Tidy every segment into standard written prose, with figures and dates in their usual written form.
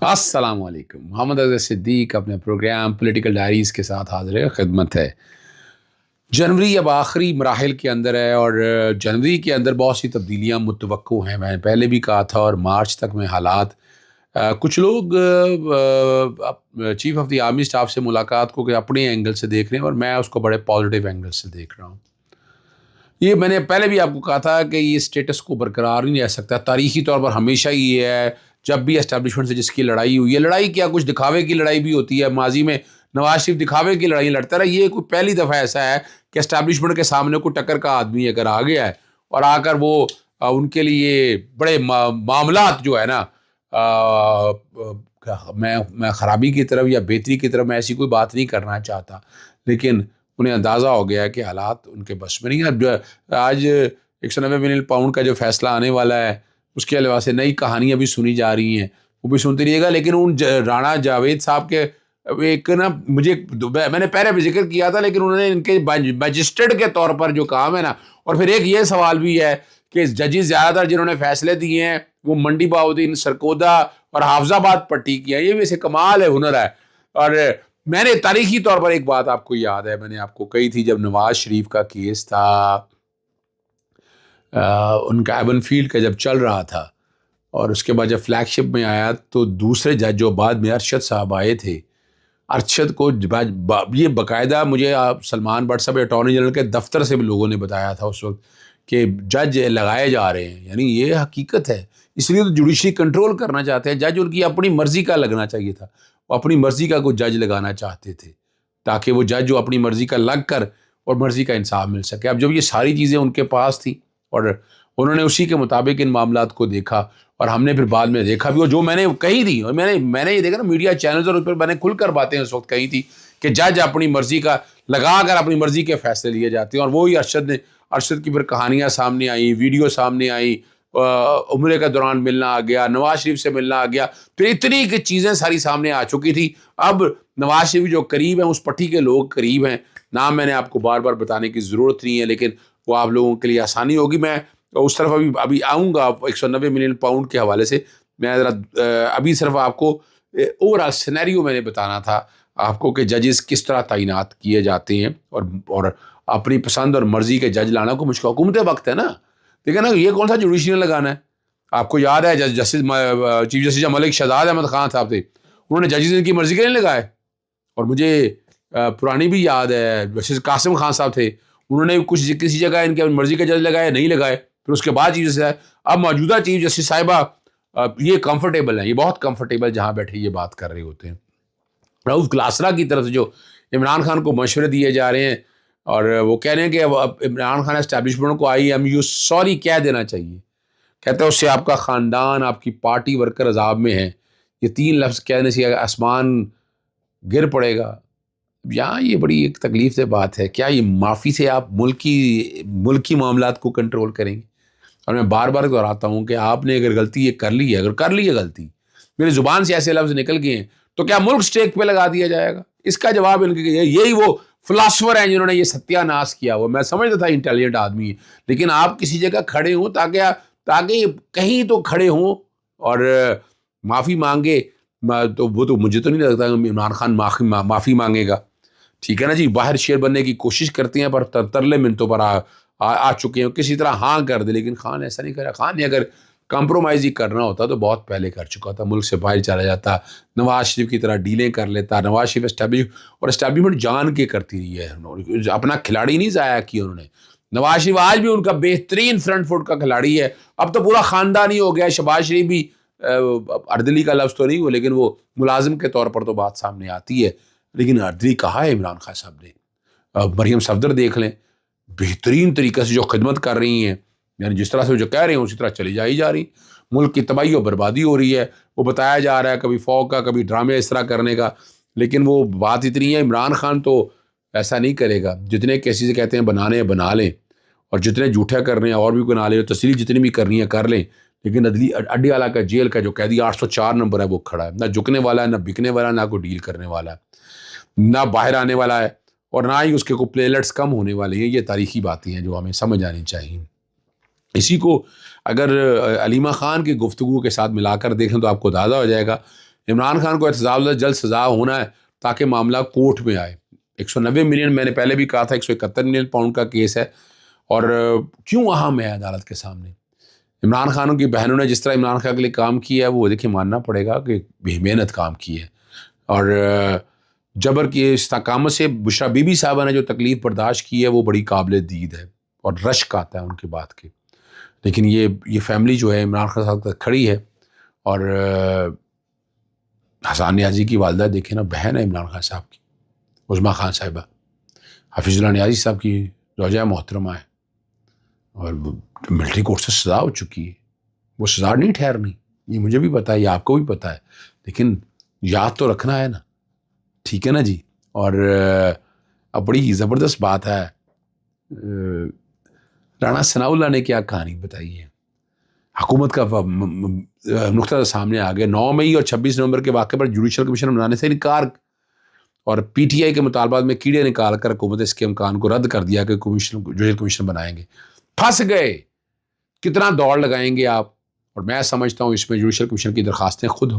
السلام علیکم. محمد اظہر صدیق اپنے پروگرام پولیٹیکل ڈائریز کے ساتھ حاضر خدمت ہے. جنوری اب آخری مراحل کے اندر ہے اور جنوری کے اندر بہت سی تبدیلیاں متوقع ہیں. میں نے پہلے بھی کہا تھا اور مارچ تک میں حالات کچھ لوگ chief of the army staff سے ملاقات کو کہ اپنے اینگل سے دیکھ رہے ہیں اور میں اس کو بڑے پازیٹیو اینگل سے دیکھ رہا ہوں. یہ میں نے پہلے بھی آپ کو کہا تھا کہ یہ اسٹیٹس کو برقرار نہیں رہ سکتا. تاریخی طور پر ہمیشہ یہ ہے جب بھی اسٹیبلشمنٹ سے جس کی لڑائی ہوئی ہے، لڑائی کیا کچھ دکھاوے کی لڑائی بھی ہوتی ہے. ماضی میں نواز شریف دکھاوے کی لڑائی لڑتا رہا. یہ کوئی پہلی دفعہ ایسا ہے کہ اسٹیبلشمنٹ کے سامنے کوئی ٹکر کا آدمی اگر آ گیا ہے اور آ کر وہ ان کے لیے بڑے معاملات جو ہے نا، میں خرابی کی طرف یا بہتری کی طرف میں ایسی کوئی بات نہیں کرنا چاہتا، لیکن انہیں اندازہ ہو گیا کہ حالات ان کے بس میں نہیں. اب آج 190 ملین پاؤنڈ کا جو فیصلہ آنے والا ہے اس کے علاوہ سے نئی کہانیاں بھی سنی جا رہی ہیں، وہ بھی سنتے رہیے گا. لیکن ان رانا جاوید صاحب کے ایک نا، میں نے پہلے بھی ذکر کیا تھا، لیکن انہوں نے ان کے مجسٹریٹ کے طور پر جو کام ہے نا، اور پھر ایک یہ سوال بھی ہے کہ ججز زیادہ تر جنہوں نے فیصلے دیے ہیں وہ منڈی بہاؤدین، سرکودا اور حافظ آباد پٹی کی ہیں. یہ ویسے کمال ہے، ہنر ہے. اور میں نے تاریخی طور پر ایک بات آپ کو یاد ہے، میں نے آپ کو کہی تھی جب نواز شریف کا کیس تھا، ان کا ایون فیلڈ کا جب چل رہا تھا اور اس کے بعد جب فلیگ شپ میں آیا تو دوسرے جج جو بعد میں ارشد صاحب آئے تھے، ارشد کو یہ باقاعدہ مجھے سلمان بٹ صاحب اٹارنی جنرل کے دفتر سے بھی لوگوں نے بتایا تھا اس وقت کہ جج لگائے جا رہے ہیں. یعنی یہ حقیقت ہے. اس لیے تو جوڈیشری کنٹرول کرنا چاہتے ہیں. جج ان کی اپنی مرضی کا لگنا چاہیے تھا، وہ اپنی مرضی کا کوئی جج لگانا چاہتے تھے تاکہ وہ جج جو اپنی مرضی کا لگ کر اور مرضی کا انصاف مل سکے. اب جب یہ ساری چیزیں ان کے پاس تھیں اور انہوں نے اسی کے مطابق ان معاملات کو دیکھا، اور ہم نے پھر بعد میں دیکھا بھی، اور جو میں نے کہی تھی، اور میں نے یہ دیکھا نا میڈیا چینلز اور اس پر میں نے کھل کر باتیں اس وقت کہی تھی کہ جج اپنی مرضی کا لگا کر اپنی مرضی کے فیصلے لیے جاتے ہیں. اور وہی ارشد کی پھر کہانیاں سامنے آئیں، ویڈیو سامنے آئیں، عمرے کا دوران ملنا آ گیا، نواز شریف سے ملنا آ گیا، پھر اتنی کہ چیزیں ساری سامنے آ چکی تھی. اب نواز شریف جو قریب ہیں، اس پٹی کے لوگ قریب ہیں، نام میں نے آپ کو بار بار بتانے کی ضرورت نہیں ہے، لیکن وہ آپ لوگوں کے لیے آسانی ہوگی. میں اس طرف ابھی آؤں گا 190 ملین پاؤنڈ کے حوالے سے. میں ذرا ابھی صرف آپ کو اوور آل سینیریو میں نے بتانا تھا آپ کو کہ ججز کس طرح تعینات کیے جاتے ہیں اور اپنی پسند اور مرضی کے جج لانا کو مشکل حکومت وقت ہے نا. دیکھیں نا، یہ کون سا جوڈیشری لگانا ہے؟ آپ کو یاد ہے چیف جسٹس ملک شہزاد احمد خان صاحب تھے، انہوں نے ججز ان کی مرضی کے نہیں لگائے. اور مجھے پرانی بھی یاد ہے جسٹس قاسم خان صاحب تھے، انہوں نے کسی جگہ ان کے مرضی کے جج لگائے نہیں لگائے. پھر اس کے بعد چیف جسٹس ہے، اب موجودہ چیف جسٹس صاحبہ یہ کمفرٹیبل ہیں، یہ بہت کمفرٹیبل جہاں بیٹھے یہ بات کر رہے ہوتے ہیں. رؤف کلاسرا کی طرف سے جو عمران خان کو مشورے دیے جا رہے ہیں اور وہ کہہ رہے ہیں کہ اب عمران خان اسٹیبلشمنٹ کو IMU سوری کہہ دینا چاہیے. کہتا ہے اس سے آپ کا خاندان، آپ کی پارٹی ورکر عذاب میں ہیں. یہ 3 لفظ کہنے سے آسمان گر پڑے گا. یہاں یہ بڑی ایک تکلیف دہ بات ہے. کیا یہ معافی سے آپ ملکی معاملات کو کنٹرول کریں گے؟ اور میں بار بار دہراتا ہوں کہ آپ نے اگر غلطی یہ کر لی ہے، اگر کر لی ہے غلطی، میری زبان سے ایسے لفظ نکل گئے ہیں، تو کیا ملک سٹیک پہ لگا دیا جائے گا؟ اس کا جواب ان کے یہی وہ فلاسفر ہیں جنہوں نے یہ ستیہ ناش کیا ہوا. میں سمجھتا تھا انٹیلیجنٹ آدمی ہے، لیکن آپ کسی جگہ کھڑے ہوں تاکہ کہیں تو کھڑے ہوں اور معافی مانگے. تو وہ تو مجھے تو نہیں لگتا کہ عمران خان معافی مانگے گا. ٹھیک ہے نا جی، باہر شیر بننے کی کوشش کرتے ہیں پر ترلے منتوں پر آ چکے ہیں، کسی طرح ہاں کر دے. لیکن خان ایسا نہیں کرا. خان نے اگر کمپرومائز ہی کرنا ہوتا تو بہت پہلے کر چکا تھا، ملک سے باہر چلا جاتا، نواز شریف کی طرح ڈیلیں کر لیتا. نواز شریف اسٹیبلشمنٹ جان کے کرتی رہی ہے، اپنا کھلاڑی نہیں ضائع کیا انہوں نے. نواز شریف آج بھی ان کا بہترین فرنٹ فٹ کا کھلاڑی ہے. اب تو پورا خاندان ہی ہو گیا. شہباز شریف بھی اردلی کا لفظ تو نہیں ہوا، لیکن وہ ملازم کے طور پر تو بات سامنے آتی ہے. لیکن اردلی کہا ہے عمران خان صاحب نے. مریم صفدر دیکھ لیں، بہترین طریقے سے جو خدمت کر رہی ہیں، یعنی جس طرح سے جو کہہ رہے ہیں اسی طرح چلی جا رہی. ملک کی تباہی اور بربادی ہو رہی ہے. وہ بتایا جا رہا ہے کبھی فوق کا، کبھی ڈرامے اس طرح کرنے کا، لیکن وہ بات اتنی ہے عمران خان تو ایسا نہیں کرے گا. جتنے کیسی سے کہتے ہیں بنانے بنا لیں، اور جتنے جھوٹے کر رہے ہیں اور بھی بنا لیں، تصریح جتنی بھی کرنی ہے کر لیں. لیکن اڈی والا کا جیل کا جو قیدی 804 نمبر ہے وہ کھڑا ہے، نہ جھکنے والا ہے، نہ بکنے والا ہے، نہ کوئی ڈیل کرنے والا ہے، نہ باہر آنے والا ہے، اور نہ ہی اس کے کوئی پلیلٹس کم ہونے والے ہیں. یہ تاریخی باتیں ہیں جو ہمیں سمجھ آنی چاہیے. اسی کو اگر علیمہ خان کی گفتگو کے ساتھ ملا کر دیکھیں تو آپ کو اندازہ ہو جائے گا عمران خان کو احتجاج جلد سزا ہونا ہے تاکہ معاملہ کورٹ میں آئے. 190 ملین میں نے پہلے بھی کہا تھا 171 ملین پاؤنڈ کا کیس ہے. اور کیوں اہم ہے عدالت کے سامنے؟ عمران خان کی بہنوں نے جس طرح عمران خان کے لیے کام کیا ہے وہ دیکھیں ماننا پڑے گا کہ بے محنت کام کی ہے. اور جبر کی استقامت سے بشرا بی بی صاحبہ نے جو تکلیف برداشت کی ہے وہ بڑی قابل دید ہے اور رشک آتا ہے ان کی بات کے. لیکن یہ فیملی جو ہے عمران خان صاحب تک کھڑی ہے. اور حسان نیازی کی والدہ دیکھیں نا، بہن ہے عمران خان صاحب کی، عظمیٰ خان صاحبہ، حفیظ اللہ نیازی صاحب کی زوجہ محترمہ ہے، اور ملٹری کورٹ سے سزا ہو چکی ہے. وہ سزا نہیں ٹھہرنی، یہ مجھے بھی پتہ ہے، یہ آپ کو بھی پتہ ہے، لیکن یاد تو رکھنا ہے نا، ٹھیک ہے نا جی. اور اب بڑی زبردست بات ہے، رانا ثناء اللہ نے کیا کہانی بتائی ہے. حکومت کا نقطہ سامنے آ گیا. 9 مئی اور 26 نومبر کے واقعے پر جوڈیشل کمیشن بنانے سے انکار، اور پی ٹی آئی کے مطالبات میں کیڑے نکال کر حکومت اس کے امکان کو رد کر دیا کہ جوڈیشل کمیشن بنائیں گے. پھنس گئے. کتنا دوڑ لگائیں گے آپ؟ اور میں سمجھتا ہوں اس میں جوڈیشل کمیشن کی درخواستیں خود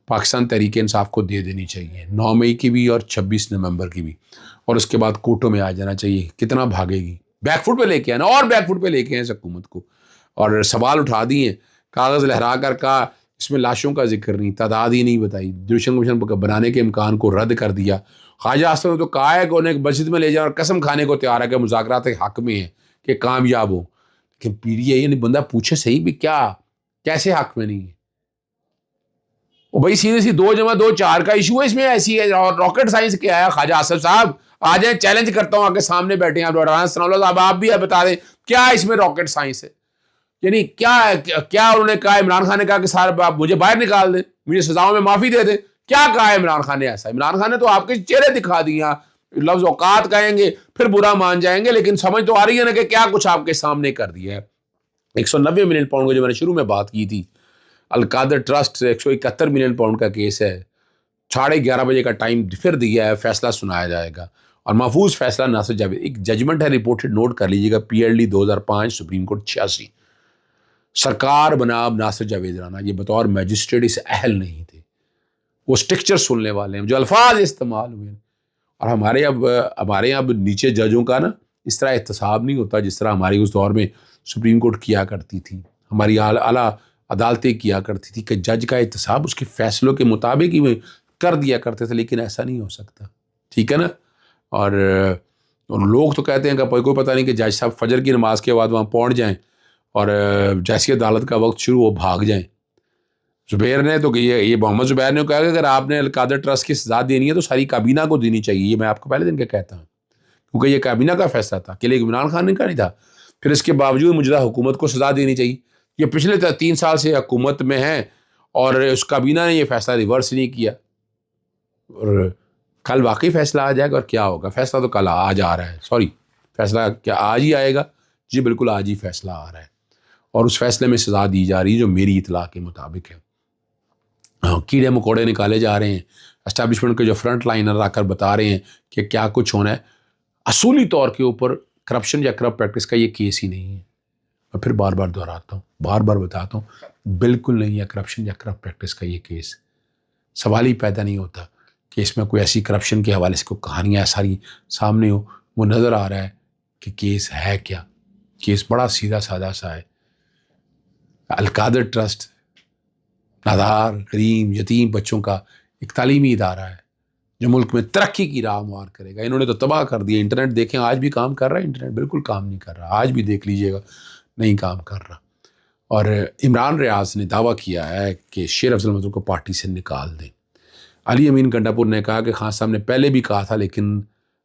پاکستان تحریک انصاف کو دے دینی چاہیے، 9 مئی کی بھی اور 26 نومبر کی بھی، اور اس کے بعد کوٹوں میں آ جانا چاہیے. کتنا بھاگے گی؟ بیک فٹ پہ لے کے آنا، اور بیک فٹ پہ لے کے آئے اس حکومت کو. اور سوال اٹھا دیے، کاغذ لہرا کر کہا اس میں لاشوں کا ذکر نہیں، تعداد ہی نہیں بتائی، جوڈیشل کمیشن بنانے کے امکان کو رد کر دیا. خواجہ اصغر نے تو کہا ہے کہ انہیں ایک مسجد میں لے جائیں اور قسم کھانے کو تیار ہے کہ مذاکرات کے حق میں ہیں کہ کامیاب ہو. لیکن پی ڈی آئی بندہ پوچھے صحیح بھی کیا، کیسے حق میں نہیں ہے؟ وہ بھائی سیدھے سی 2 × 2 4 کا ایشو ہے، اس میں ایسی ہے. اور راکٹ سائنس کیا ہے؟ خواجہ اصغر صاحب آ جائیں، چیلنج کرتا ہوں، آ کے سامنے بیٹھے ہیں رانا ثناء اللہ صاحب، آپ بھی بتا دیں کیا اس میں راکٹ سائنس ہے. یعنی کیا انہوں نے کہا؟ عمران خان نے کہا کہ سارے آپ مجھے باہر نکال دیں، مجھے سزاؤں میں معافی دے دیں. کیا کہا ہے عمران خان نے ایسا؟ عمران خان نے تو آپ کے چہرے دکھا دیا، لفظ اوقات کہیں گے پھر برا مان جائیں گے، لیکن سمجھ تو آ رہی ہے نا کہ کیا کچھ آپ کے سامنے کر دیا ہے. 190 ملین پاؤنڈ کی جو میں نے شروع میں بات کی تھی، القادر ٹرسٹ 171 ملین پاؤنڈ کا کیس ہے. 11:30 بجے کا ٹائم پھر دیا ہے، فیصلہ سنایا جائے گا. اور محفوظ فیصلہ ناصر جاوید، ایک ججمنٹ ہے رپورٹڈ، نوٹ کر لیجیے گا، PLD 2005 سپریم کورٹ 86. سرکار بناب ناصر جاوید رانا یہ بطور میجسٹریٹ اس اہل نہیں تھے. وہ اسٹرکچر سننے والے ہیں، جو الفاظ استعمال ہوئے ہیں. اور ہمارے یہاں اب نیچے ججوں کا نا اس طرح احتساب نہیں ہوتا جس طرح ہماری اس دور میں سپریم کورٹ کیا کرتی تھی، ہماری اعلیٰ عدالتیں کیا کرتی تھی کہ جج کا احتساب اس کے فیصلوں کے مطابق ہی کر دیا کرتے تھے. لیکن ایسا نہیں ہو سکتا، ٹھیک ہے نا. اور لوگ تو کہتے ہیں کہ کوئی پتہ نہیں کہ جج صاحب فجر کی نماز کے بعد وہاں پہنچ جائیں اور جیسی عدالت کا وقت شروع ہو بھاگ جائیں. زبیر نے تو یہ محمد زبیر نے کہا کہ اگر آپ نے القادر ٹرسٹ کی سزا دینی ہے تو ساری کابینہ کو دینی چاہیے. یہ میں آپ کو پہلے دن کے کہتا ہوں، کیونکہ یہ کابینہ کا فیصلہ تھا، کہ لیکن عمران خان نے کہا نہیں تھا. پھر اس کے باوجود موجودہ حکومت کو سزا دینی چاہیے. یہ پچھلے 3 سال سے حکومت میں ہیں اور اس کابینہ نے یہ فیصلہ ریورس نہیں کیا. اور کل واقعی فیصلہ آ جائے گا. اور کیا ہوگا؟ فیصلہ تو کل آج آ رہا ہے، فیصلہ کیا آج ہی آئے گا؟ جی بالکل آج ہی فیصلہ آ رہا ہے، اور اس فیصلے میں سزا دی جا رہی ہے جو میری اطلاع کے مطابق ہے. کیڑے مکوڑے نکالے جا رہے ہیں، اسٹیبلشمنٹ کے جو فرنٹ لائنر آ کر بتا رہے ہیں کہ کیا کچھ ہونا ہے. اصولی طور کے اوپر کرپشن یا کرپٹ پریکٹس کا یہ کیس ہی نہیں ہے. میں پھر بار بار دہراتا ہوں، بار بار بتاتا ہوں، بالکل نہیں ہے کرپشن یا کرپٹ پریکٹس کا یہ کیس. سوال ہی پیدا نہیں ہوتا کہ اس میں کوئی ایسی کرپشن کے حوالے سے کوئی کہانیاں ساری سامنے ہو. وہ نظر آ رہا ہے کہ کیس ہے کیا. کیس بڑا سیدھا سادہ سا ہے. القادر ٹرسٹ نادار غریب یتیم بچوں کا ایک تعلیمی ادارہ ہے جو ملک میں ترقی کی راہ ہموار کرے گا. انہوں نے تو تباہ کر دیا. انٹرنیٹ دیکھیں، آج بھی کام کر رہا ہے؟ انٹرنیٹ بالکل کام نہیں کر رہا. آج بھی دیکھ لیجئے گا، نہیں کام کر رہا. اور عمران ریاض نے دعویٰ کیا ہے کہ شیر افضل محمود کو پارٹی سے نکال دیں. علی امین گنڈاپور نے کہا کہ خان صاحب نے پہلے بھی کہا تھا لیکن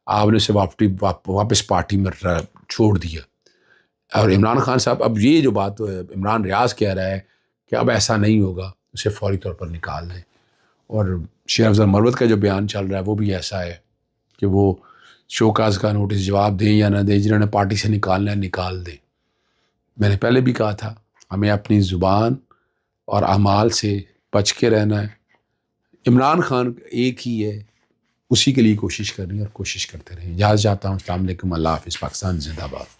آپ نے اسے واپس پارٹی میں چھوڑ دیا. اور عمران خان صاحب، اب یہ جو بات عمران ریاض کہہ رہا ہے کہ اب ایسا نہیں ہوگا، اسے فوری طور پر نکال دیں. اور شیر افضل مروت کا جو بیان چل رہا ہے وہ بھی ایسا ہے کہ وہ شوکاز کا نوٹس جواب دیں یا نہ دیں، جنہوں نے پارٹی سے نکالنا ہے نکال دیں. میں نے پہلے بھی کہا تھا ہمیں اپنی زبان اور اعمال سے بچ کے رہنا ہے. عمران خان ایک ہی ہے، اسی کے لیے کوشش کرنی ہے اور کوشش کرتے رہیں. اجازت چاہتا ہوں. السلام علیکم، اللہ حافظ. پاکستان زندہ باد.